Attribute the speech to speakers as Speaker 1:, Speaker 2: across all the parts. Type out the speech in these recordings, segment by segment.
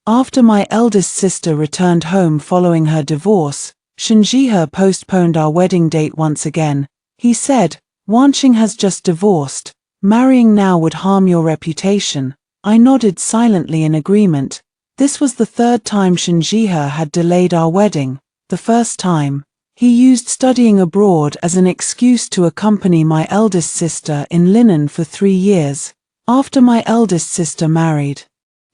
Speaker 1: After my eldest sister returned home following her divorce, Shinjiha postponed our wedding date once again. He said, "Wanqing has just divorced. Marrying now would harm your reputation." I nodded silently in agreement. This was the third time Shinjiha had delayed our wedding. The first time, he used studying abroad as an excuse to accompany my eldest sister in linen for 3 years. After my eldest sister married,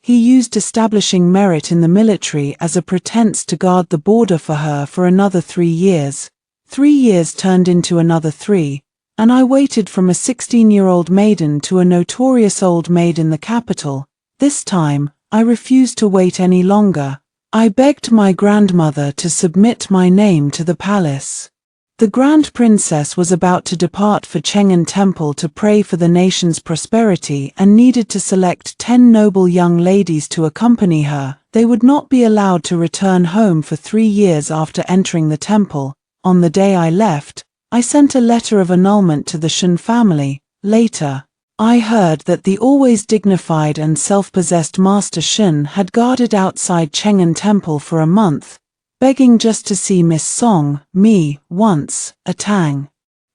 Speaker 1: he used establishing merit in the military as a pretense to guard the border for her for another 3 years. 3 years turned into another 3, and I waited from a 16-year-old maiden to a notorious old maid in the capital. This time, I refused to wait any longer. I begged my grandmother to submit my name to the palace. The Grand Princess was about to depart for Cheng'an Temple to pray for the nation's prosperity and needed to select 10 noble young ladies to accompany her. They would not be allowed to return home for 3 years after entering the temple. On the day I left, I sent a letter of annulment to the Shun family. Later, I heard that the always dignified and self-possessed Master Shun had guarded outside Cheng'an Temple for a month, begging just to see Miss Song, me, once, a tang.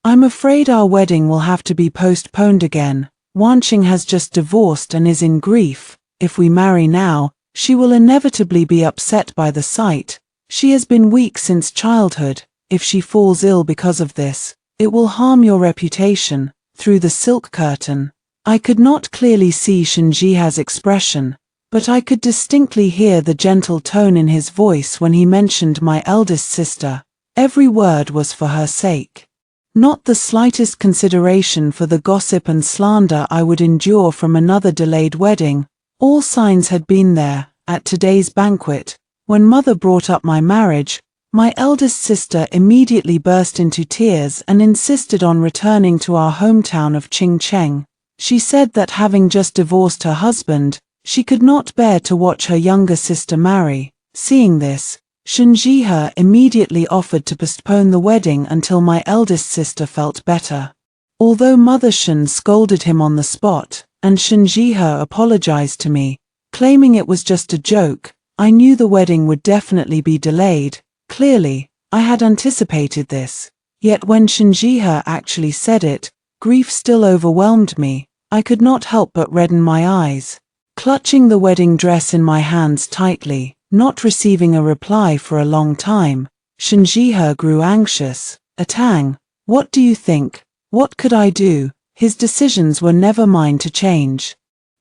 Speaker 1: I'm afraid our wedding will have to be postponed again. Wanqing has just divorced and is in grief. If we marry now, she will inevitably be upset by the sight. She has been weak since childhood. If she falls ill because of this, it will harm your reputation. Through the silk curtain, I could not clearly see Shinjiha's expression, but I could distinctly hear the gentle tone in his voice when he mentioned my eldest sister. Every word was for her sake. Not the slightest consideration for the gossip and slander I would endure from another delayed wedding. All signs had been there. At today's banquet, when mother brought up my marriage, my eldest sister immediately burst into tears and insisted on returning to our hometown of Qingcheng. She said that having just divorced her husband, she could not bear to watch her younger sister marry. Seeing this, Shinjiha immediately offered to postpone the wedding until my eldest sister felt better. Although Mother Shun scolded him on the spot, and Shinjiha apologized to me, claiming it was just a joke, I knew the wedding would definitely be delayed. Clearly, I had anticipated this. Yet when Shinjiha actually said it, grief still overwhelmed me. I could not help but redden my eyes. Clutching the wedding dress in my hands tightly, not receiving a reply for a long time, Shinjiha grew anxious. "Atang, what do you think? What could I do?" His decisions were never mine to change.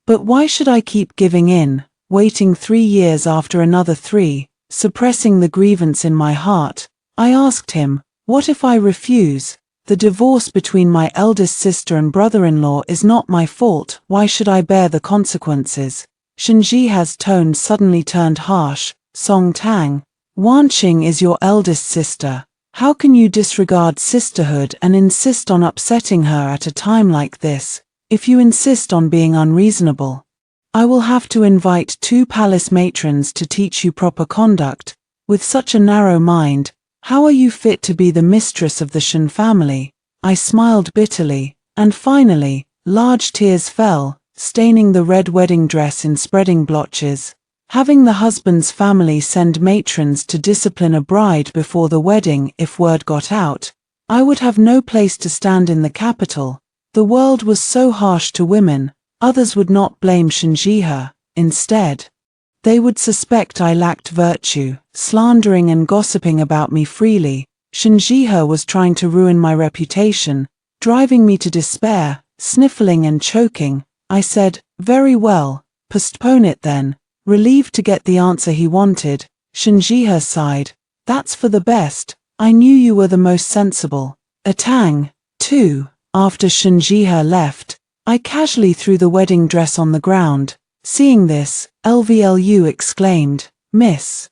Speaker 1: But why should I keep giving in, waiting 3 years after another 3, suppressing the grievance in my heart? I asked him, "What if I refuse? The divorce between my eldest sister and brother-in-law is not my fault. Why should I bear the consequences?" Shinjiha's tone suddenly turned harsh. "Song Tang, Wanqing is your eldest sister. How can you disregard sisterhood and insist on upsetting her at a time like this? If you insist on being unreasonable, I will have to invite 2 palace matrons to teach you proper conduct. With such a narrow mind, how are you fit to be the mistress of the Shun family?" I smiled bitterly, and finally, large tears fell, staining the red wedding dress in spreading blotches. Having the husband's family send matrons to discipline a bride before the wedding if word got out, I would have no place to stand in the capital. The world was so harsh to women. Others would not blame Shinjiha. Instead, they would suspect I lacked virtue, slandering and gossiping about me freely. Shinjiha was trying to ruin my reputation, driving me to despair. Sniffling and choking, I said, "Very well, postpone it then." Relieved to get the answer he wanted, Shinjiha sighed, "That's for the best. I knew you were the most sensible." Atang, too. After Shinjiha left, I casually threw the wedding dress on the ground. Seeing this, LVLU exclaimed, "Miss,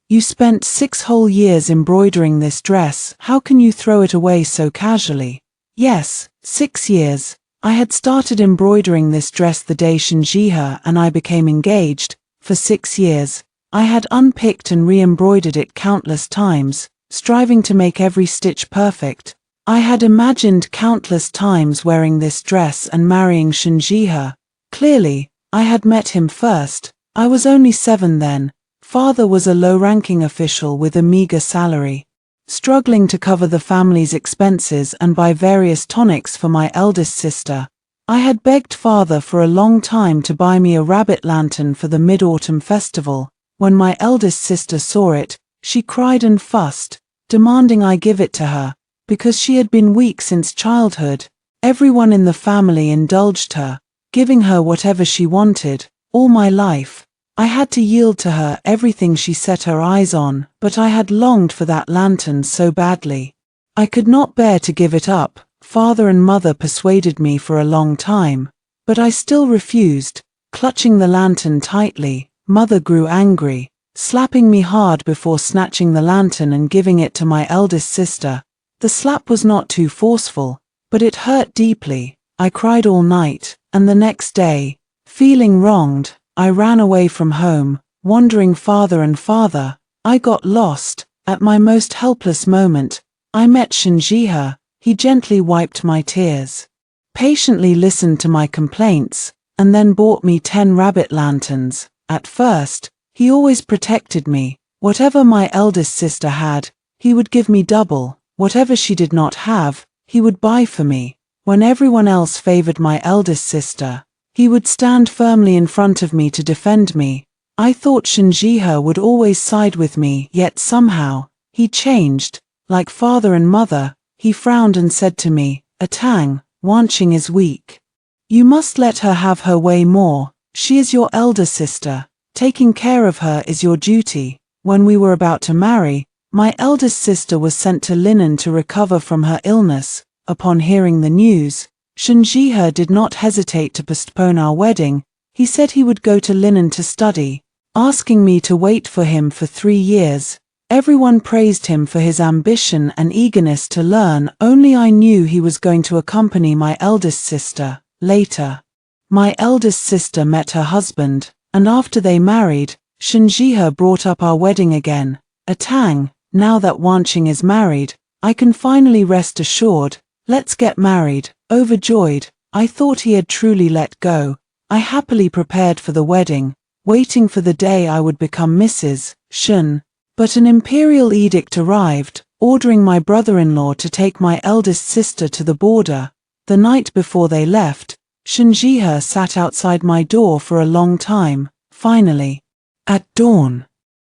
Speaker 1: you spent 6 whole years embroidering this dress. How can you throw it away so casually?" Yes, 6 years. I had started embroidering this dress the day Shinjiha and I became engaged. For 6 years, I had unpicked and re-embroidered it countless times, striving to make every stitch perfect. I had imagined countless times wearing this dress and marrying Shinjiha. Clearly, I had met him first. I was only 7 then. Father was a low-ranking official with a meager salary, struggling to cover the family's expenses and buy various tonics for my eldest sister. I had begged father for a long time to buy me a rabbit lantern for the Mid-Autumn Festival. When my eldest sister saw it, she cried and fussed, demanding I give it to her, because she had been weak since childhood. Everyone in the family indulged her, giving her whatever she wanted. All my life, I had to yield to her everything she set her eyes on, but I had longed for that lantern so badly. I could not bear to give it up. Father and mother persuaded me for a long time, but I still refused. Clutching the lantern tightly, mother grew angry, slapping me hard before snatching the lantern and giving it to my eldest sister. The slap was not too forceful, but it hurt deeply. I cried all night, and the next day, feeling wronged, I ran away from home, wandering farther and farther. I got lost. At my most helpless moment, I met Shinjiha. He gently wiped my tears, patiently listened to my complaints, and then bought me 10 rabbit lanterns. At first, he always protected me. Whatever my eldest sister had, he would give me double. Whatever she did not have, he would buy for me. When everyone else favored my eldest sister, he would stand firmly in front of me to defend me. I thought Shinjiha would always side with me, yet somehow, he changed. Like father and mother, he frowned and said to me, "Atang, Wanqing is weak. You must let her have her way more. She is your elder sister. Taking care of her is your duty." When we were about to marry, my eldest sister was sent to Linen to recover from her illness. Upon hearing the news, Shinjiha did not hesitate to postpone our wedding. He said he would go to Linen to study, asking me to wait for him for 3 years. Everyone praised him for his ambition and eagerness to learn. Only I knew he was going to accompany my eldest sister. Later, my eldest sister met her husband, and after they married, Shinjiha brought up our wedding again. Atang, now that Wanqing is married, I can finally rest assured. Let's get married. Overjoyed, I thought he had truly let go. I happily prepared for the wedding, waiting for the day I would become Mrs. Shun. But an imperial edict arrived, ordering my brother-in-law to take my eldest sister to the border. The night before they left, Shinjiha sat outside my door for a long time. Finally, at dawn,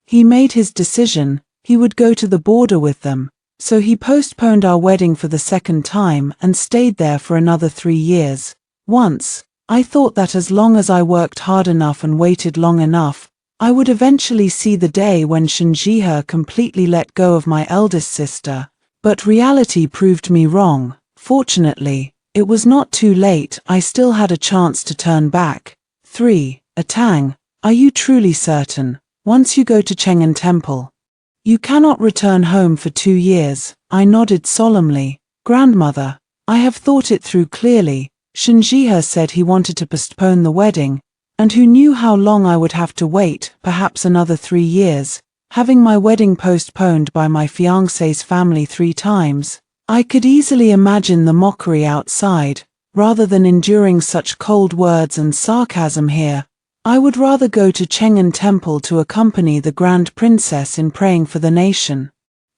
Speaker 1: he made his decision. He would go to the border with them. So he postponed our wedding for the second time and stayed there for another 3 years. Once, I thought that as long as I worked hard enough and waited long enough, I would eventually see the day when Shinjiha completely let go of my eldest sister. But reality proved me wrong. Fortunately, it was not too late. I still had a chance to turn back. 3. Atang, are you truly certain? Once you go to Cheng'an Temple, you cannot return home for 2 years. I nodded solemnly. Grandmother, I have thought it through clearly. Shinjiha said he wanted to postpone the wedding, and who knew how long I would have to wait, perhaps another 3 years. Having my wedding postponed by my fiancé's family 3 times, I could easily imagine the mockery outside. Rather than enduring such cold words and sarcasm here, I would rather go to Cheng'an Temple to accompany the Grand Princess in praying for the nation.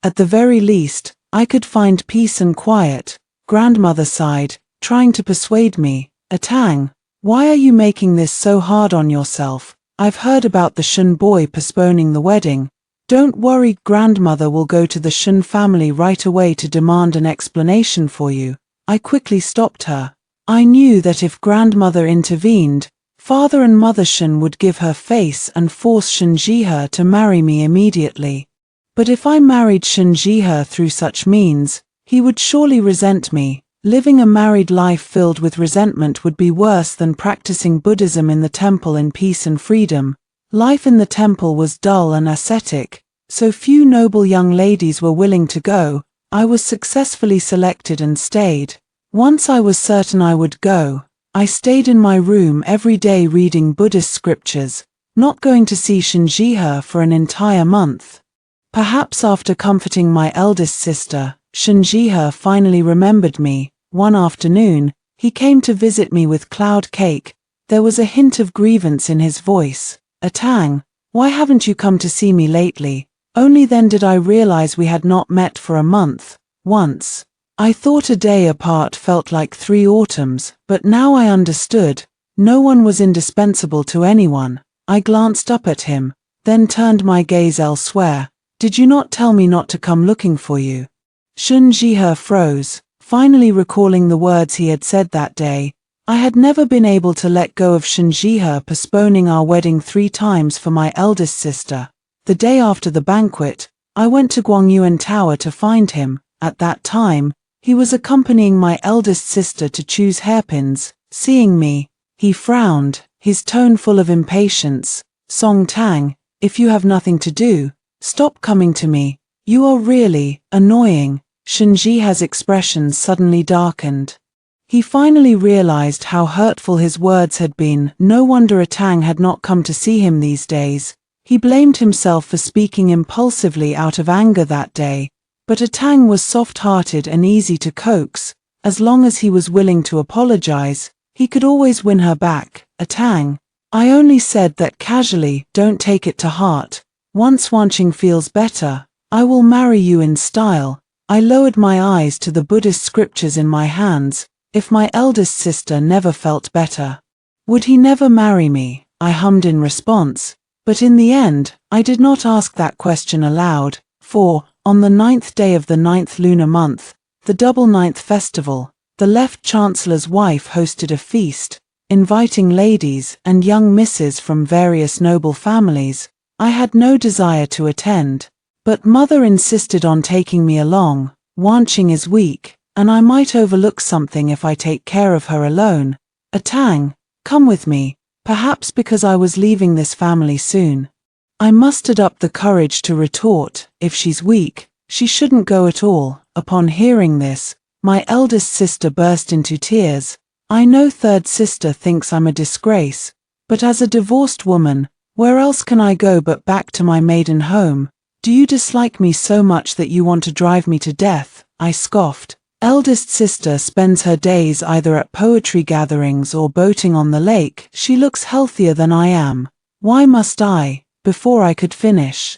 Speaker 1: At the very least, I could find peace and quiet. Grandmother sighed, trying to persuade me. Atang, why are you making this so hard on yourself? I've heard about the Shun boy postponing the wedding. Don't worry, grandmother will go to the Shun family right away to demand an explanation for you. I quickly stopped her. I knew that if grandmother intervened, father and mother Shun would give her face and force Shinjiha to marry me immediately. But if I married Shinjiha through such means, he would surely resent me. Living a married life filled with resentment would be worse than practicing Buddhism in the temple in peace and freedom. Life in the temple was dull and ascetic, so few noble young ladies were willing to go. I was successfully selected and stayed. Once I was certain I would go, I stayed in my room every day reading Buddhist scriptures, not going to see Shinjiha for an entire month. Perhaps after comforting my eldest sister, Shinjiha finally remembered me. One afternoon, he came to visit me with cloud cake. There was a hint of grievance in his voice. "Atang, why haven't you come to see me lately?" Only then did I realize we had not met for a month. Once. I thought a day apart felt like 3 autumns, but now I understood. No one was indispensable to anyone. I glanced up at him, then turned my gaze elsewhere. "Did you not tell me not to come looking for you?" Shun Jihe froze, finally recalling the words he had said that day. I had never been able to let go of Shun Jihe postponing our wedding 3 times for my eldest sister. The day after the banquet, I went to Guangyuan Tower to find him. At that time, he was accompanying my eldest sister to choose hairpins. Seeing me, he frowned, his tone full of impatience. "Song Tang, if you have nothing to do, stop coming to me. You are really annoying." Shun Jihe's expression suddenly darkened. He finally realized how hurtful his words had been. No wonder Atang had not come to see him these days. He blamed himself for speaking impulsively out of anger that day. But Atang was soft-hearted and easy to coax. As long as he was willing to apologize, he could always win her back. "Atang, I only said that casually, don't take it to heart. Once Wanqing feels better, I will marry you in style." I lowered my eyes to the Buddhist scriptures in my hands. If my eldest sister never felt better, would he never marry me? I hummed in response. But in the end, I did not ask that question aloud, for, on the 9th day of the 9th lunar month, the double 9th festival, the Left Chancellor's wife hosted a feast, inviting ladies and young misses from various noble families. I had no desire to attend, but Mother insisted on taking me along. Wanqing is weak, and I might overlook something if I take care of her alone. "Atang, come with me," perhaps because I was leaving this family soon. I mustered up the courage to retort, "If she's weak, she shouldn't go at all." Upon hearing this, my eldest sister burst into tears. I know third sister thinks I'm a disgrace, but as a divorced woman, where else can I go but back to my maiden home? "Do you dislike me so much that you want to drive me to death?" I scoffed. Eldest sister spends her days either at poetry gatherings or boating on the lake. She looks healthier than I am. Why must I? Before I could finish,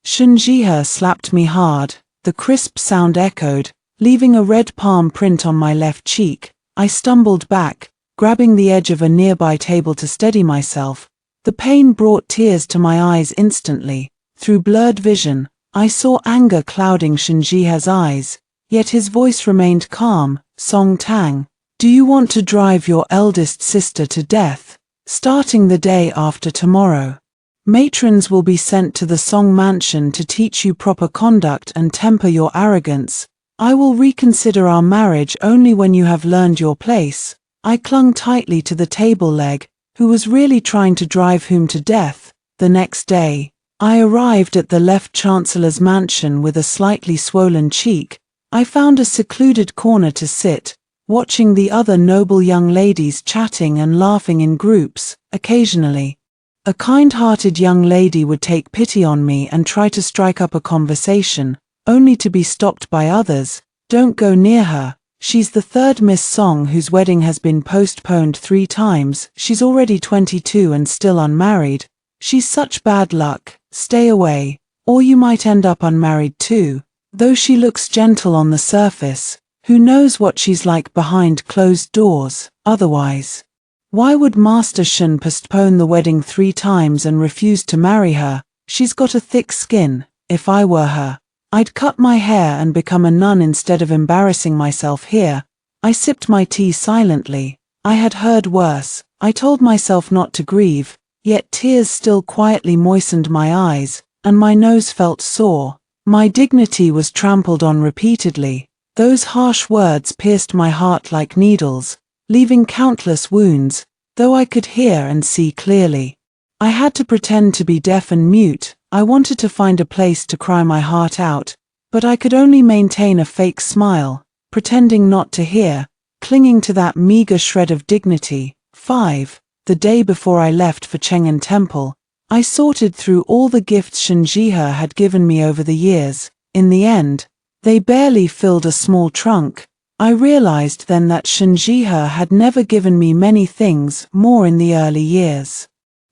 Speaker 1: Shun Jihe slapped me hard. The crisp sound echoed, leaving a red palm print on my left cheek. I stumbled back, grabbing the edge of a nearby table to steady myself. The pain brought tears to my eyes instantly. Through blurred vision, I saw anger clouding Shun Jihe's eyes. Yet his voice remained calm. "Song Tang, do you want to drive your eldest sister to death? Starting the day after tomorrow, matrons will be sent to the Song mansion to teach you proper conduct and temper your arrogance. I will reconsider our marriage only when you have learned your place." I clung tightly to the table leg. Who was really trying to drive whom to death? The next day, I arrived at the Left Chancellor's mansion with a slightly swollen cheek. I found a secluded corner to sit, watching the other noble young ladies chatting and laughing in groups. Occasionally, a kind-hearted young lady would take pity on me and try to strike up a conversation, only to be stopped by others. "Don't go near her. She's the third Miss Song whose wedding has been postponed 3 times. She's already 22 and still unmarried. She's such bad luck. Stay away, or you might end up unmarried too. Though she looks gentle on the surface, who knows what she's like behind closed doors, otherwise. Why would Master Shun postpone the wedding 3 times and refuse to marry her? She's got a thick skin. If I were her, I'd cut my hair and become a nun instead of embarrassing myself here." I sipped my tea silently. I had heard worse. I told myself not to grieve, yet tears still quietly moistened my eyes, and my nose felt sore. My dignity was trampled on repeatedly. Those harsh words pierced my heart like needles, leaving countless wounds, though I could hear and see clearly. I had to pretend to be deaf and mute. I wanted to find a place to cry my heart out, but I could only maintain a fake smile, pretending not to hear, clinging to that meager shred of dignity. 5. The day before I left for Cheng'an Temple, I sorted through all the gifts Shun Jihe had given me over the years. In the end, they barely filled a small trunk. I realized then that Shun Jihe had never given me many things more in the early years.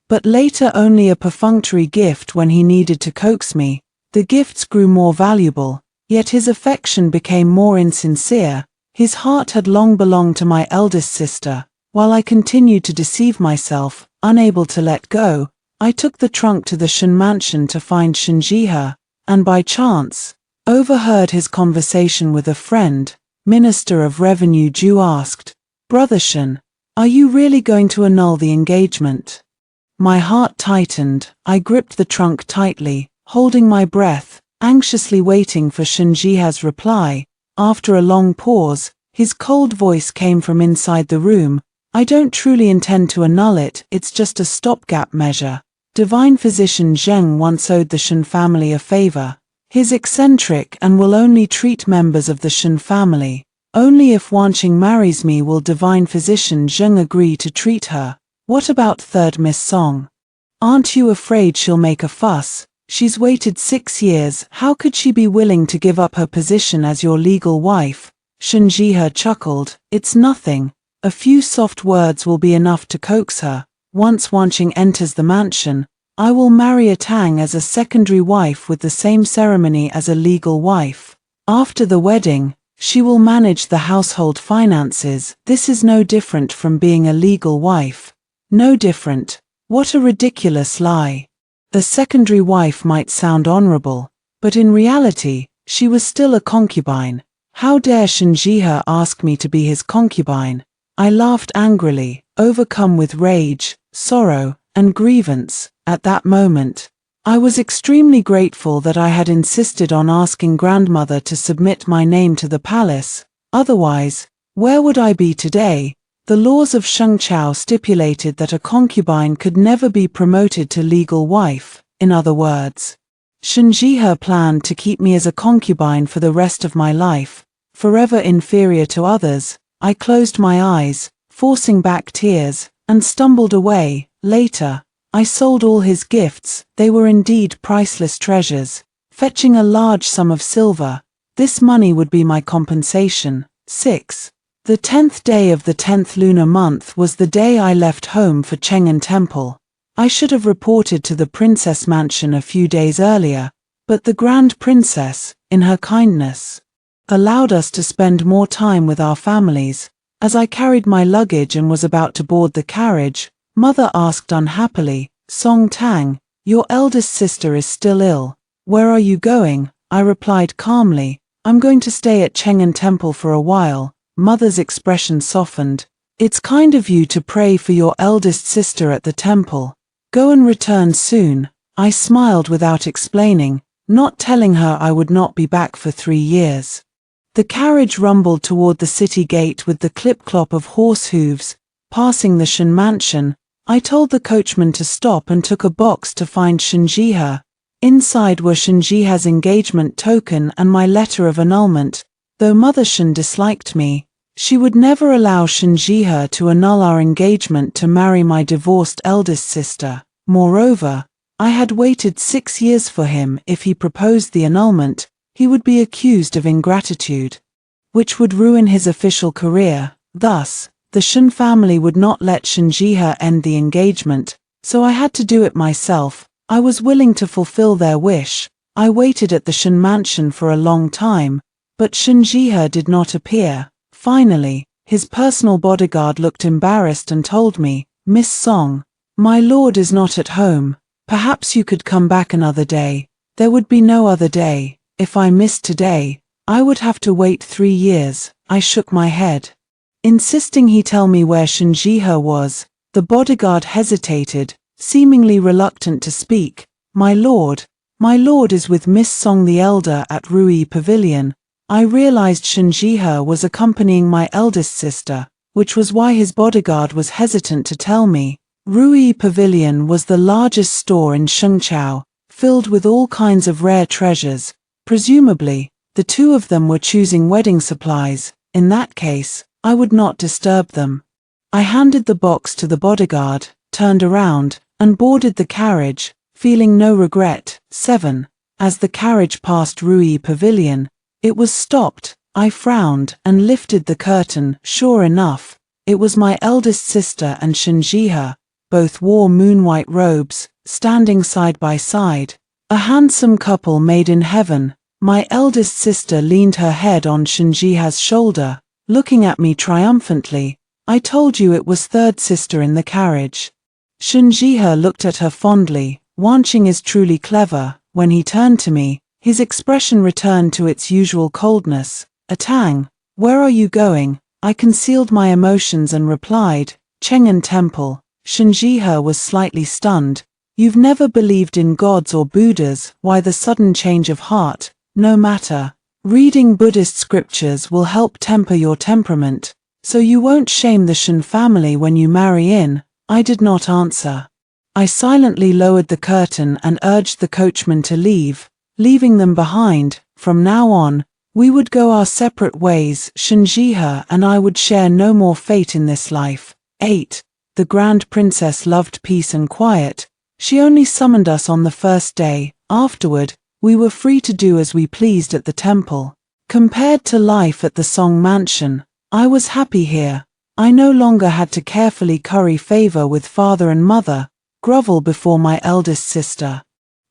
Speaker 1: but later only a perfunctory gift when he needed to coax me. The gifts grew more valuable, yet his affection became more insincere. His heart had long belonged to my eldest sister. While I continued to deceive myself, unable to let go, I took the trunk to the Shen mansion to find Shenjihe, and by chance, overheard his conversation with a friend. Minister of Revenue Ju asked, "Brother Shen, are you really going to annul the engagement?" My heart tightened. I gripped the trunk tightly, holding my breath, anxiously waiting for Shenjihe's reply. After a long pause, his cold voice came from inside the room. "I don't truly intend to annul it, it's just a stopgap measure. Divine Physician Zheng once owed the Shen family a favor. He's eccentric and will only treat members of the Shen family. Only if Wanqing marries me will Divine Physician Zheng agree to treat her. What about third Miss Song? Aren't you afraid she'll make a fuss? She's waited 6 years, how could she be willing to give up her position as your legal wife?" Shenjihe chuckled. "It's nothing. A few soft words will be enough to coax her. Once Wanqing enters the mansion, I will marry a Tang as a secondary wife with the same ceremony as a legal wife. After the wedding, she will manage the household finances. This is no different from being a legal wife." No different. What a ridiculous lie. A secondary wife might sound honorable, but in reality, she was still a concubine. How dare Shenjihe ask me to be his concubine? I laughed angrily, overcome with rage, sorrow, and grievance. At that moment, I was extremely grateful that I had insisted on asking grandmother to submit my name to the palace. Otherwise, where would I be today? The laws of Shengqiao stipulated that a concubine could never be promoted to legal wife. In other words, Shenjihe planned to keep me as a concubine for the rest of my life, forever inferior to others. I closed my eyes, forcing back tears, and stumbled away. Later, I sold all his gifts. They were indeed priceless treasures, fetching a large sum of silver. This money would be my compensation. 6. The 10th day of the 10th lunar month was the day I left home for Chang'an Temple. I should have reported to the princess mansion a few days earlier, but the Grand Princess, in her kindness, allowed us to spend more time with our families. As I carried my luggage and was about to board the carriage, Mother asked unhappily, "Song Tang, your eldest sister is still ill. Where are you going?" I replied calmly, "I'm going to stay at Chang'an Temple for a while." Mother's expression softened. "It's kind of you to pray for your eldest sister at the temple. Go and return soon." I smiled without explaining, not telling her I would not be back for 3 years. The carriage rumbled toward the city gate with the clip-clop of horse hooves, passing the Shen mansion. I told the coachman to stop and took a box to find Shenjihe. Inside were Shenjihe's engagement token and my letter of annulment. Though Mother Shen disliked me, she would never allow Shenjihe to annul our engagement to marry my divorced eldest sister. Moreover, I had waited 6 years for him. If he proposed the annulment, he would be accused of ingratitude, which would ruin his official career. Thus, the Shen family would not let Shenjihe end the engagement, so I had to do it myself. I was willing to fulfill their wish. I waited at the Shen mansion for a long time, but Shenjihe did not appear. Finally, his personal bodyguard looked embarrassed and told me, "Miss Song, my lord is not at home. Perhaps you could come back another day." There would be no other day. If I missed today, I would have to wait 3 years. I shook my head, insisting he tell me where Shenjihe was. The bodyguard hesitated, seemingly reluctant to speak. My lord is with Miss Song the Elder at Rui Pavilion." I realized Shenjihe was accompanying my eldest sister, which was why his bodyguard was hesitant to tell me. Rui Pavilion was the largest store in Shengqiao, filled with all kinds of rare treasures. Presumably, the two of them were choosing wedding supplies. In that case, I would not disturb them. I handed the box to the bodyguard, turned around, and boarded the carriage, feeling no regret. 7. As the carriage passed Rui Pavilion, it was stopped. I frowned and lifted the curtain. Sure enough, it was my eldest sister and Shenjihe, both wore moon-white robes, standing side by side. A handsome couple made in heaven. My eldest sister leaned her head on Shinjiha's shoulder, looking at me triumphantly. I told you it was third sister in the carriage. Shinjiha looked at her fondly. Wanqing is truly clever. When he turned to me, his expression returned to its usual coldness. Atang, where are you going? I concealed my emotions and replied, Cheng'an Temple. Shinjiha was slightly stunned. You've never believed in gods or Buddhas, why the sudden change of heart? No matter. Reading Buddhist scriptures will help temper your temperament, so you won't shame the Shen family when you marry in. I did not answer. I silently lowered the curtain and urged the coachman to leave, leaving them behind. From now on, we would go our separate ways. Shinjiha and I would share no more fate in this life. 8. The Grand Princess loved peace and quiet. She only summoned us on the first day. Afterward, we were free to do as we pleased at the temple. Compared to life at the Song Mansion, I was happy here. I no longer had to carefully curry favor with father and mother, grovel before my eldest sister,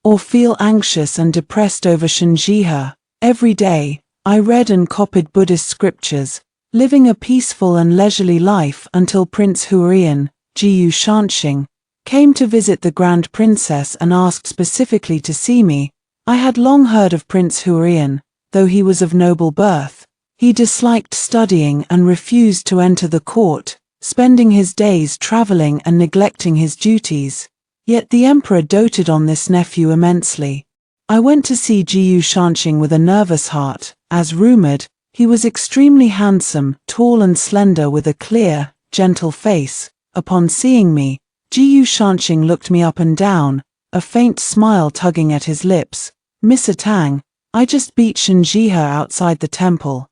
Speaker 1: or feel anxious and depressed over Shinjiha. Every day, I read and copied Buddhist scriptures, living a peaceful and leisurely life until Prince Huaiyan, Jiyu Shanxing, came to visit the Grand Princess and asked specifically to see me. I had long heard of Prince Huaiyan, though he was of noble birth. He disliked studying and refused to enter the court, spending his days traveling and neglecting his duties. Yet the emperor doted on this nephew immensely. I went to see Jiyu Shanxing with a nervous heart. As rumored, he was extremely handsome, tall and slender with a clear, gentle face. Upon seeing me, Jiyu Shanxing looked me up and down, a faint smile tugging at his lips. Miss Atang, I just beat Shinjiha outside the temple.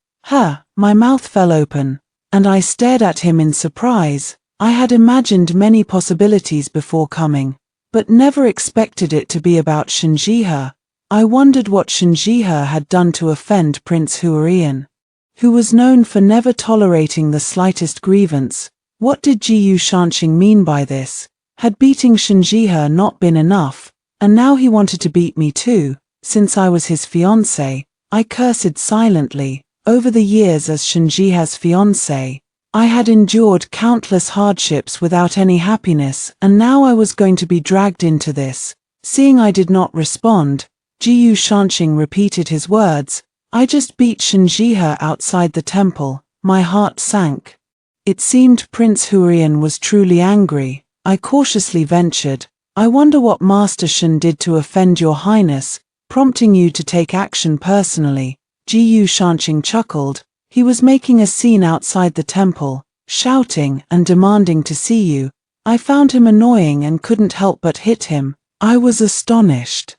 Speaker 1: My mouth fell open, and I stared at him in surprise. I had imagined many possibilities before coming, but never expected it to be about Shinjiha. I wondered what Shinjiha had done to offend Prince Huaiyan, who was known for never tolerating the slightest grievance. What did Jiyu Shanxing mean by this? Had beating Shinjiha not been enough, and now he wanted to beat me too? Since I was his fiancé, I cursed silently. Over the years as Shinjiha's fiancé, I had endured countless hardships without any happiness, and now I was going to be dragged into this. Seeing I did not respond, Jiyu Shanxing repeated his words. I just beat Shinjiha outside the temple. My heart sank. It seemed Prince Huaiyan was truly angry. I cautiously ventured, I wonder what Master Shen did to offend your highness, prompting you to take action personally. Jiyu Shanxing chuckled. He was making a scene outside the temple, shouting and demanding to see you. I found him annoying and couldn't help but hit him. I was astonished.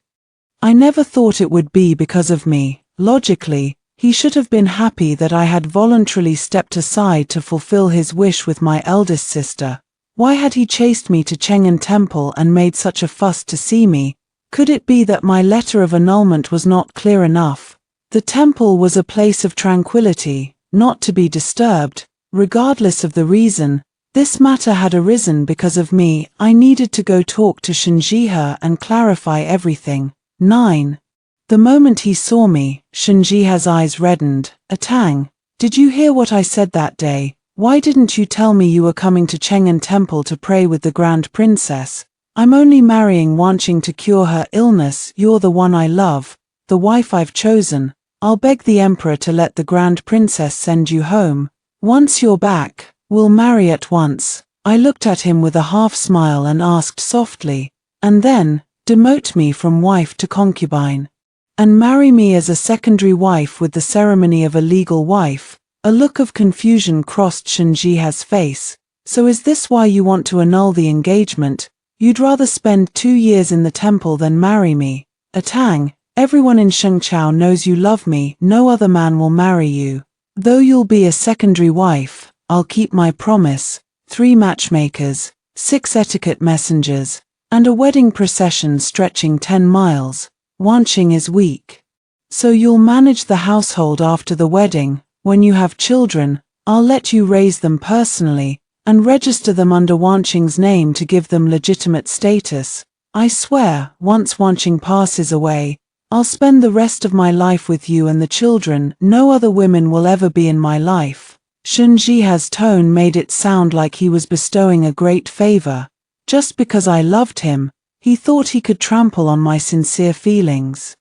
Speaker 1: I never thought it would be because of me. Logically, he should have been happy that I had voluntarily stepped aside to fulfill his wish with my eldest sister. Why had he chased me to Cheng'an Temple and made such a fuss to see me? Could it be that my letter of annulment was not clear enough? The temple was a place of tranquility, not to be disturbed. Regardless of the reason, this matter had arisen because of me. I needed to go talk to Shinjiha and clarify everything. 9. The moment he saw me, Shinjiha's eyes reddened. Atang, did you hear what I said that day? Why didn't you tell me you were coming to Cheng'an Temple to pray with the Grand Princess? I'm only marrying Wanqing to cure her illness. You're the one I love, the wife I've chosen. I'll beg the Emperor to let the Grand Princess send you home. Once you're back, we'll marry at once. I looked at him with a half smile and asked softly, and then, demote me from wife to concubine, and marry me as a secondary wife with the ceremony of a legal wife. A look of confusion crossed Shinjiha's face. So is this why you want to annul the engagement? You'd rather spend 2 years in the temple than marry me? Atang, everyone in Shengqiao knows you love me. No other man will marry you. Though you'll be a secondary wife, I'll keep my promise. 3 matchmakers, 6 etiquette messengers, and a wedding procession stretching 10 miles. Wanqing is weak. So you'll manage the household after the wedding. When you have children, I'll let you raise them personally. and register them under Wanqing's name to give them legitimate status. I swear, once Wanqing passes away, I'll spend the rest of my life with you and the children. No other women will ever be in my life. Shen Jihe's tone made it sound like he was bestowing a great favor. Just because I loved him, he thought he could trample on my sincere feelings.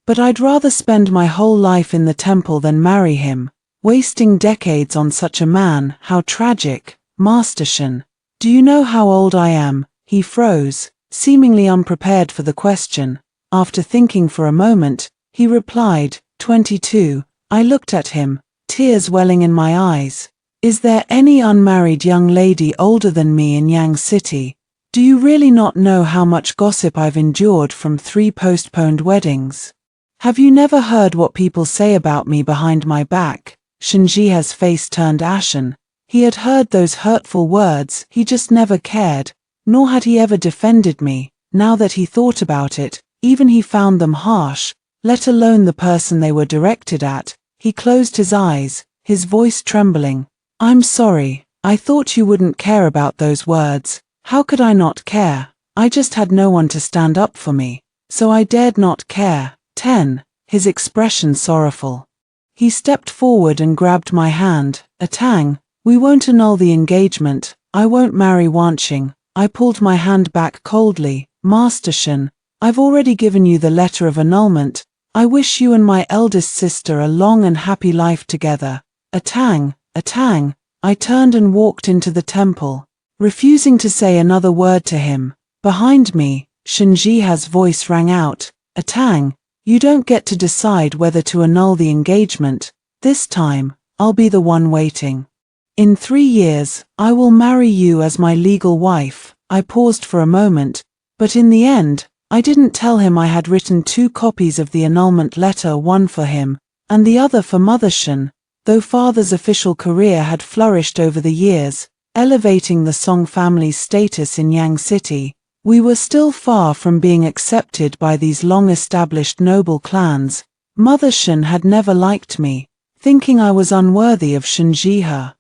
Speaker 1: But I'd rather spend my whole life in the temple than marry him. Wasting decades on such a man, how tragic. Master Shen, do you know how old I am? He froze, seemingly unprepared for the question. After thinking for a moment, he replied, 22. I looked at him, tears welling in my eyes. Is there any unmarried young lady older than me in Yang City? Do you really not know how much gossip I've endured from 3 postponed weddings? Have you never heard what people say about me behind my back? Shen Jihe's face turned ashen. He had heard those hurtful words, he just never cared, nor had he ever defended me. Now that he thought about it, even he found them harsh, let alone the person they were directed at. He closed his eyes, his voice trembling. I'm sorry, I thought you wouldn't care about those words. How could I not care? I just had no one to stand up for me, so I dared not care. 10. His expression sorrowful. He stepped forward and grabbed my hand. Atang, we won't annul the engagement. I won't marry Wanqing. I pulled my hand back coldly. Master Shen, I've already given you the letter of annulment. I wish you and my eldest sister a long and happy life together. Atang, Atang. I turned and walked into the temple, refusing to say another word to him. Behind me, Shen Jihe's voice rang out. Atang, you don't get to decide whether to annul the engagement. This time, I'll be the one waiting. In 3 years, I will marry you as my legal wife. I paused for a moment, but in the end, I didn't tell him I had written 2 copies of the annulment letter, one for him, and the other for Mother Shen. Though father's official career had flourished over the years, elevating the Song family's status in Yang City, we were still far from being accepted by these long-established noble clans. Mother Shen had never liked me, thinking I was unworthy of Shen Jihe.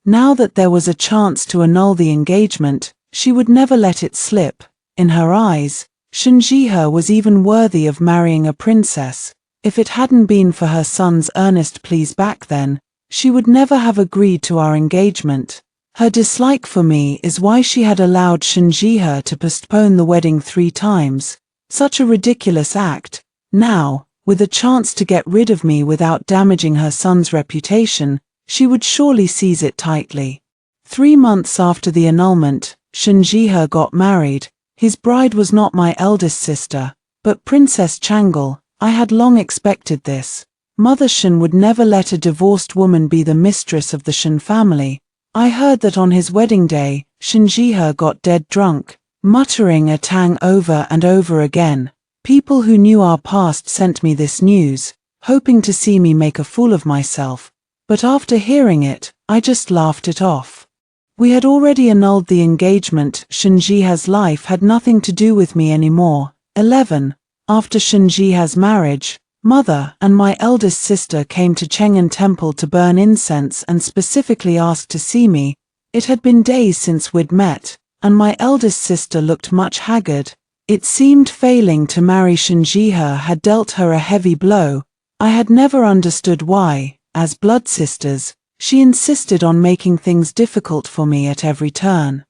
Speaker 1: Now that there was a chance to annul the engagement, she would never let it slip. In her eyes, Shen Jihe was even worthy of marrying a princess. If it hadn't been for her son's earnest pleas back then, she would never have agreed to our engagement. Her dislike for me is why she had allowed Shen Jihe to postpone the wedding 3 times. Such a ridiculous act. Now, with a chance to get rid of me without damaging her son's reputation, she would surely seize it tightly. 3 months after the annulment, Shen Jihe got married. His bride was not my eldest sister, but Princess Changle. I had long expected this. Mother Shen would never let a divorced woman be the mistress of the Shen family. I heard that on his wedding day, Shen Jihe got dead drunk, muttering a tang over and over again. People who knew our past sent me this news, hoping to see me make a fool of myself. But after hearing it, I just laughed it off. We had already annulled the engagement. Shen Jihe's life had nothing to do with me anymore. 11. After Shen Jihe's marriage, Mother and my eldest sister came to Cheng'an Temple to burn incense and specifically asked to see me. It had been days since we'd met, and my eldest sister looked much haggard. It seemed failing to marry Shen Jihe had dealt her a heavy blow. I had never understood why, as blood sisters, she insisted on making things difficult for me at every turn.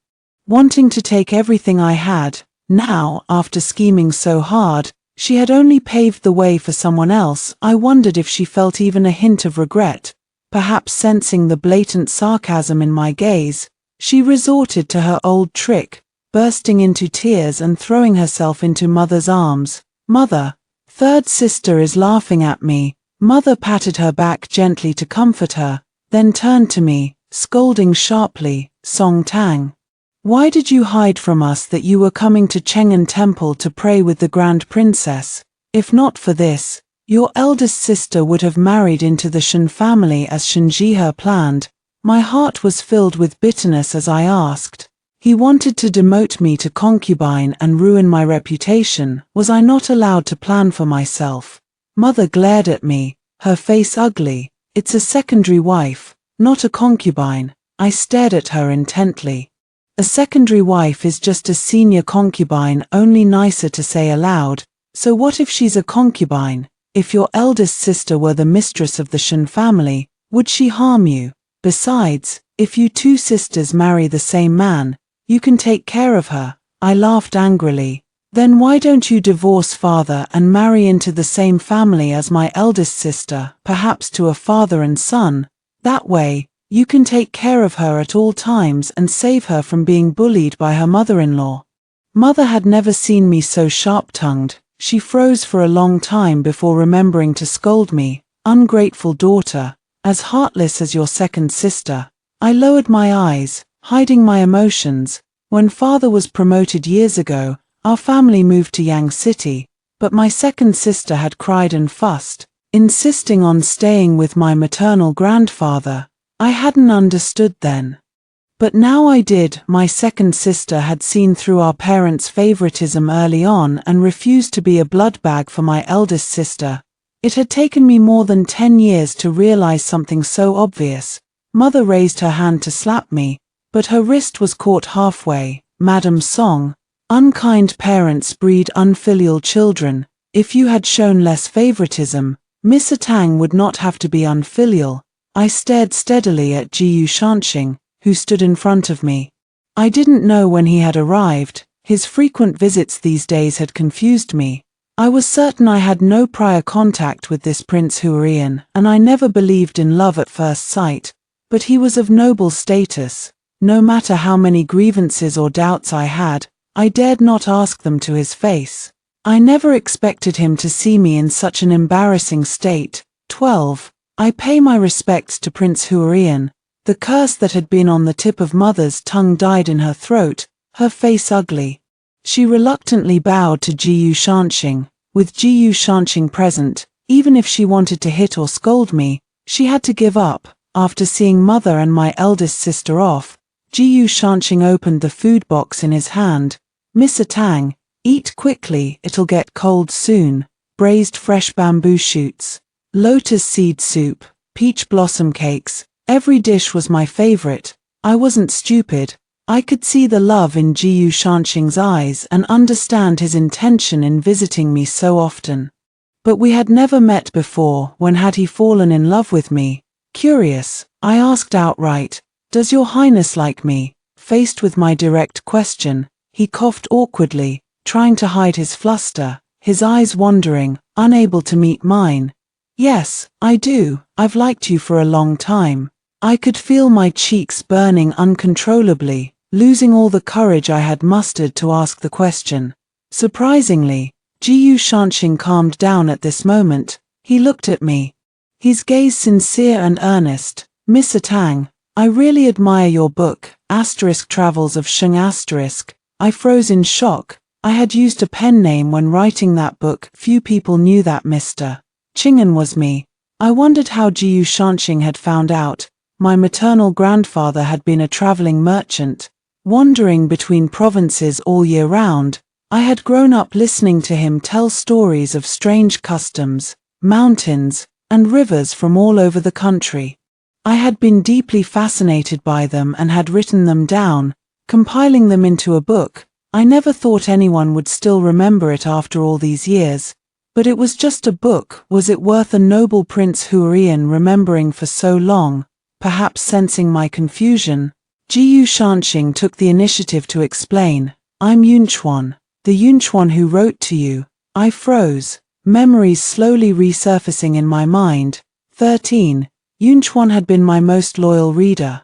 Speaker 1: Wanting to take everything I had, now, after scheming so hard, she had only paved the way for someone else. I wondered if she felt even a hint of regret. Perhaps sensing the blatant sarcasm in my gaze, she resorted to her old trick, bursting into tears and throwing herself into Mother's arms. Mother, 3rd sister is laughing at me. Mother patted her back gently to comfort her, then turned to me, scolding sharply. Song Tang, why did you hide from us that you were coming to Cheng'an Temple to pray with the Grand Princess? If not for this, your eldest sister would have married into the Shen family as Shen Jihe planned. My heart was filled with bitterness as I asked. He wanted to demote me to concubine and ruin my reputation. Was I not allowed to plan for myself? Mother glared at me, her face ugly. It's a secondary wife, not a concubine. I stared at her intently. A secondary wife is just a senior concubine, only nicer to say aloud. So what if she's a concubine? If your eldest sister were the mistress of the Shen family, would she harm you? Besides, if you two sisters marry the same man, you can take care of her. I laughed angrily. Then why don't you divorce father and marry into the same family as my eldest sister, perhaps to a father and son? That way, you can take care of her at all times and save her from being bullied by her mother-in-law. Mother had never seen me so sharp-tongued. She froze for a long time before remembering to scold me. Ungrateful daughter, as heartless as your second sister. I lowered my eyes, hiding my emotions. When father was promoted years ago, our family moved to Yang City, but my second sister had cried and fussed, insisting on staying with my maternal grandfather. I hadn't understood then. But now I did. My second sister had seen through our parents' favoritism early on and refused to be a blood bag for my eldest sister. It had taken me more than 10 years to realize something so obvious. Mother raised her hand to slap me, but her wrist was caught halfway. Madam Song, unkind parents breed unfilial children. If you had shown less favoritism, Miss Tang would not have to be unfilial. I stared steadily at Jiyu Shanxing, who stood in front of me. I didn't know when he had arrived. His frequent visits these days had confused me. I was certain I had no prior contact with this Prince Huarian, and I never believed in love at first sight. But he was of noble status. No matter how many grievances or doubts I had, I dared not ask them to his face. I never expected him to see me in such an embarrassing state. 12. I pay my respects to Prince Huarian. The curse that had been on the tip of Mother's tongue died in her throat, her face ugly. She reluctantly bowed to Jiyu Shanxing. With Jiyu Shanxing present, even if she wanted to hit or scold me, she had to give up. After seeing Mother and my eldest sister off, Jiyu Shanxing opened the food box in his hand. Miss Tang, eat quickly, it'll get cold soon. Braised fresh bamboo shoots, lotus seed soup, peach blossom cakes. Every dish was my favorite. I wasn't stupid. I could see the love in Jiyu Shanxing's eyes and understand his intention in visiting me so often. But we had never met before. When had he fallen in love with me? Curious, I asked outright, "Does your highness like me?" Faced with my direct question, he coughed awkwardly, trying to hide his fluster, his eyes wandering, unable to meet mine. "Yes, I do. I've liked you for a long time." I could feel my cheeks burning uncontrollably, losing all the courage I had mustered to ask the question. Surprisingly, Jiyu Shanxing calmed down at this moment. He looked at me, his gaze sincere and earnest. "Miss Tang, I really admire your book, Travels of Sheng *. I froze in shock. I had used a pen name when writing that book. Few people knew that Mr. Chingen was me. I wondered how Jiyu Shanxing had found out. My maternal grandfather had been a traveling merchant, wandering between provinces all year round. I had grown up listening to him tell stories of strange customs, mountains, and rivers from all over the country. I had been deeply fascinated by them and had written them down, compiling them into a book. I never thought anyone would still remember it after all these years. But it was just a book. Was it worth a noble Prince Huarian remembering for so long? Perhaps sensing my confusion, Jiyu Shanxing took the initiative to explain. "I'm Yunchuan, the Yunchuan who wrote to you." I froze, memories slowly resurfacing in my mind. 13. Yunchuan had been my most loyal reader.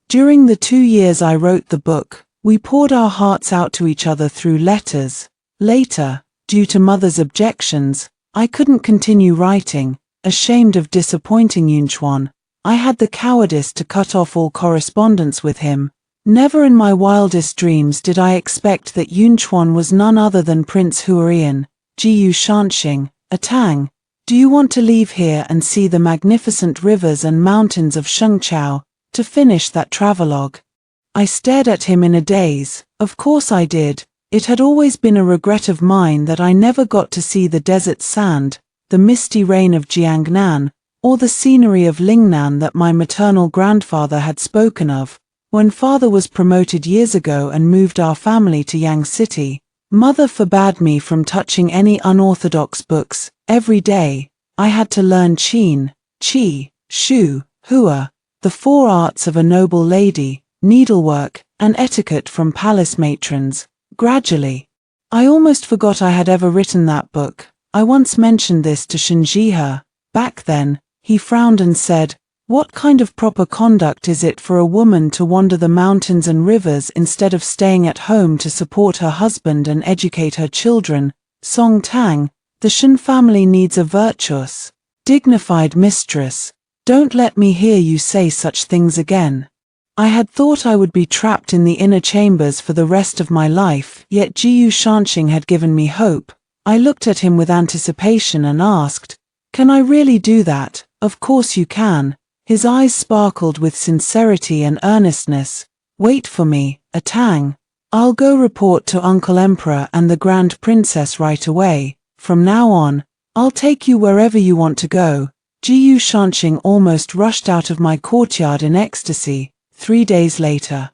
Speaker 1: During the 2 years I wrote the book, we poured our hearts out to each other through letters. Later, due to Mother's objections, I couldn't continue writing. Ashamed of disappointing Yunchuan, I had the cowardice to cut off all correspondence with him. Never in my wildest dreams did I expect that Yunchuan was none other than Prince Huarian. "Jiyu Shanxing, Tang, do you want to leave here and see the magnificent rivers and mountains of Shengchao, to finish that travelogue?" I stared at him in a daze. Of course I did. It had always been a regret of mine that I never got to see the desert sand, the misty rain of Jiangnan, or the scenery of Lingnan that my maternal grandfather had spoken of. When father was promoted years ago and moved our family to Yang City, mother forbade me from touching any unorthodox books. Every day, I had to learn Qin, Qi, Shu, Hua, the 4 arts of a noble lady, needlework, and etiquette from palace matrons. Gradually, I almost forgot I had ever written that book. I once mentioned this to Shinjihe. Back then, he frowned and said, "What kind of proper conduct is it for a woman to wander the mountains and rivers instead of staying at home to support her husband and educate her children?" Song Tang, the Shin family needs a virtuous, dignified mistress. Don't let me hear you say such things again. I had thought I would be trapped in the inner chambers for the rest of my life, yet Jiyu Shanxing had given me hope. I looked at him with anticipation and asked, "Can I really do that?" "Of course you can." His eyes sparkled with sincerity and earnestness. "Wait for me, Atang. I'll go report to Uncle Emperor and the Grand Princess right away. From now on, I'll take you wherever you want to go." Jiyu Shanxing almost rushed out of my courtyard in ecstasy. 3 days later,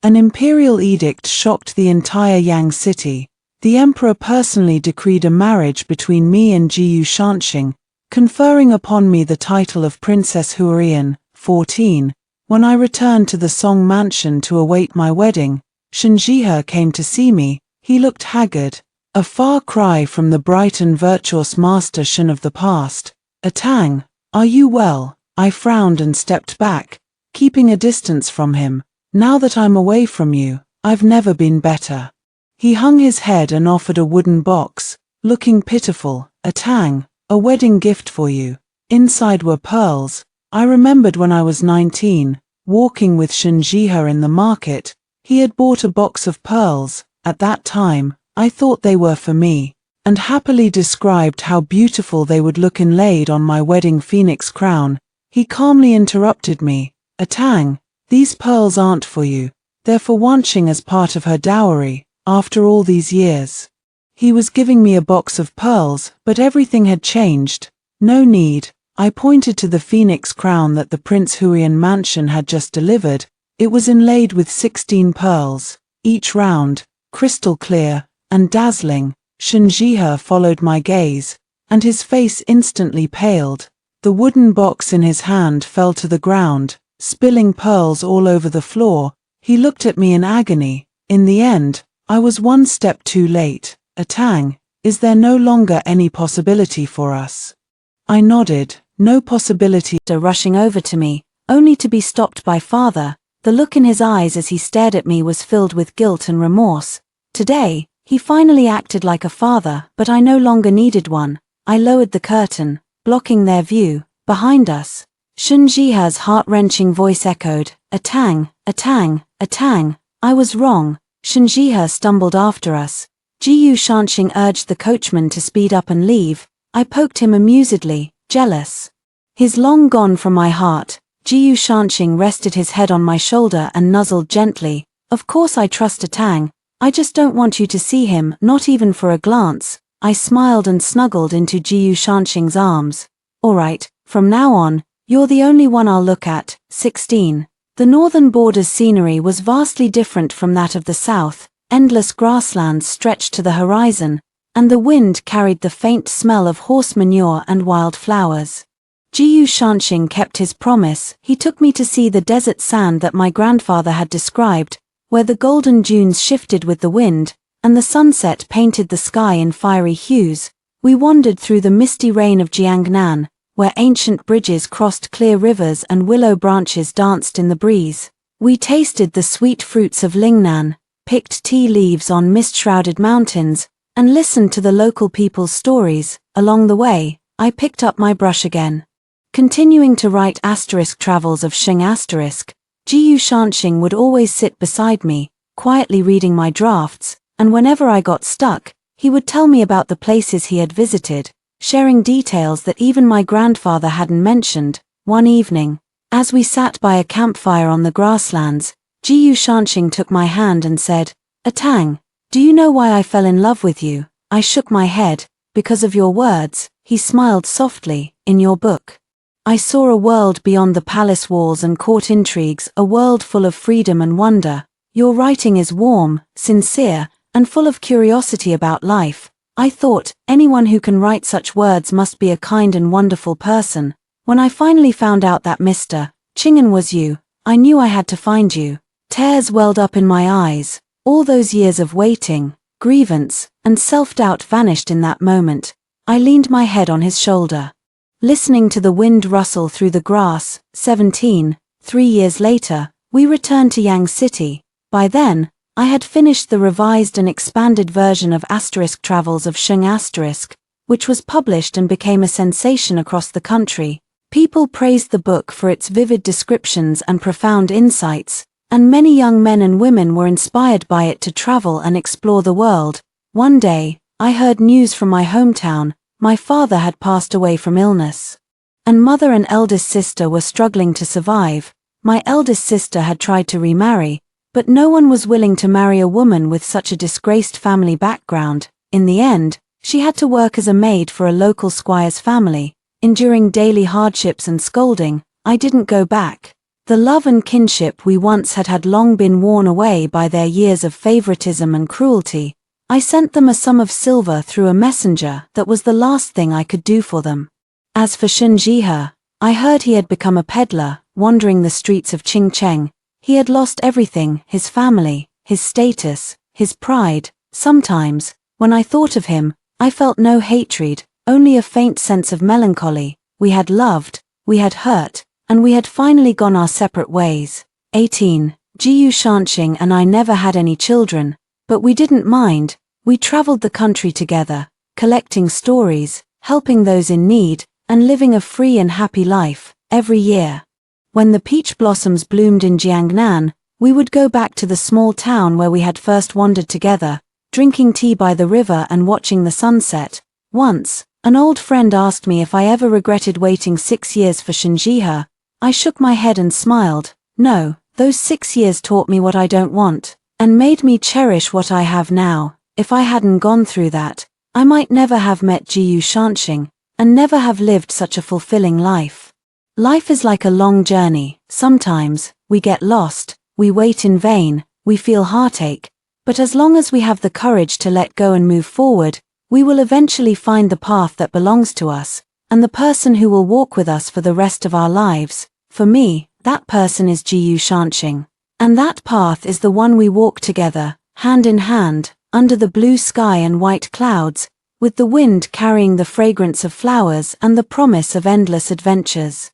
Speaker 1: an imperial edict shocked the entire Yang City. The emperor personally decreed a marriage between me and Jiyu Shanxing, conferring upon me the title of Princess Huarian. 14. When I returned to the Song mansion to await my wedding, Shinjihe came to see me. He looked haggard, a far cry from the bright and virtuous master Shin of the past. "Atang, are you well?" I frowned and stepped back, keeping a distance from him. "Now that I'm away from you, I've never been better." He hung his head and offered a wooden box, looking pitiful. "Atang, a wedding gift for you." Inside were pearls. I remembered when I was 19, walking with Shinjihe in the market. He had bought a box of pearls. At that time, I thought they were for me, and happily described how beautiful they would look inlaid on my wedding phoenix crown. He calmly interrupted me. "Atang, these pearls aren't for you. They're for Wanqing as part of her dowry. After all these years." He was giving me a box of pearls, but everything had changed. "No need." I pointed to the phoenix crown that the Prince Huiyan mansion had just delivered. It was inlaid with 16 pearls, each round, crystal clear, and dazzling. Shinjihe followed my gaze, and his face instantly paled. The wooden box in his hand fell to the ground, spilling pearls all over the floor. He looked at me in agony. In the end, I was one step too late. "Atang, is there no longer any possibility for us?" I nodded. "No possibility." Rushing over to me, only to be stopped by father. The look in his eyes as he stared at me was filled with guilt and remorse. Today, he finally acted like a father, but I no longer needed one. I lowered the curtain, blocking their view. Behind us, Shinjihe's heart-wrenching voice echoed, "Atang, Atang, Atang." I was wrong. Shinjihe stumbled after us. Jiyu Shanxing urged the coachman to speed up and leave. I poked him amusedly, jealous. He's long gone from my heart. Jiyu Shanxing rested his head on my shoulder and nuzzled gently. "Of course I trust Atang. I just don't want you to see him, not even for a glance." I smiled and snuggled into Jiyu Shanxing's arms. "All right, from now on, you're the only one I'll look at." 16. The northern border's scenery was vastly different from that of the south. Endless grasslands stretched to the horizon, and the wind carried the faint smell of horse manure and wild flowers. Jiyu Shanxing kept his promise. He took me to see the desert sand that my grandfather had described, where the golden dunes shifted with the wind, and the sunset painted the sky in fiery hues. We wandered through the misty rain of Jiangnan, where ancient bridges crossed clear rivers and willow branches danced in the breeze. We tasted the sweet fruits of Lingnan, picked tea leaves on mist-shrouded mountains, and listened to the local people's stories. Along the way, I picked up my brush again. Continuing to write travels of Xing *, Jiyu Shanxing would always sit beside me, quietly reading my drafts, and whenever I got stuck, he would tell me about the places he had visited, sharing details that even my grandfather hadn't mentioned. One evening, as we sat by a campfire on the grasslands, Jiyu Shanxing took my hand and said, "Atang, do you know why I fell in love with you?" I shook my head. "Because of your words," he smiled softly, "in your book." I saw a world beyond the palace walls and court intrigues, a world full of freedom and wonder. Your writing is warm, sincere, and full of curiosity about life. I thought, anyone who can write such words must be a kind and wonderful person. When I finally found out that Mr. Chingan was you, I knew I had to find you. Tears welled up in my eyes. All those years of waiting, grievance, and self-doubt vanished in that moment. I leaned my head on his shoulder, listening to the wind rustle through the grass. 17. 3 years later, we returned to Yang City. By then, I had finished the revised and expanded version of Asterisk Travels of Sheng Asterisk, which was published and became a sensation across the country. People praised the book for its vivid descriptions and profound insights, and many young men and women were inspired by it to travel and explore the world. One day, I heard news from my hometown. My father had passed away from illness, and mother and eldest sister were struggling to survive. My eldest sister had tried to remarry, but no one was willing to marry a woman with such a disgraced family background. In the end, she had to work as a maid for a local squire's family, enduring daily hardships and scolding. I didn't go back. The love and kinship we once had long been worn away by their years of favoritism and cruelty. I sent them a sum of silver through a messenger. That was the last thing I could do for them. As for Shen Jihe, I heard he had become a peddler, wandering the streets of Qingcheng. He had lost everything, his family, his status, his pride. Sometimes, when I thought of him, I felt no hatred, only a faint sense of melancholy. We had loved, we had hurt, and we had finally gone our separate ways. 18. Jiyu Shanxing and I never had any children, but we didn't mind. We traveled the country together, collecting stories, helping those in need, and living a free and happy life. Every year, when the peach blossoms bloomed in Jiangnan, we would go back to the small town where we had first wandered together, drinking tea by the river and watching the sunset. Once, an old friend asked me if I ever regretted waiting 6 years for Shen Jihe. I shook my head and smiled. No, those 6 years taught me what I don't want, and made me cherish what I have now. If I hadn't gone through that, I might never have met Jiyu Shanxing, and never have lived such a fulfilling life. Life is like a long journey. Sometimes, we get lost, we wait in vain, we feel heartache, but as long as we have the courage to let go and move forward, we will eventually find the path that belongs to us, and the person who will walk with us for the rest of our lives. For me, that person is Jiyu Shanxing. And that path is the one we walk together, hand in hand, under the blue sky and white clouds, with the wind carrying the fragrance of flowers and the promise of endless adventures.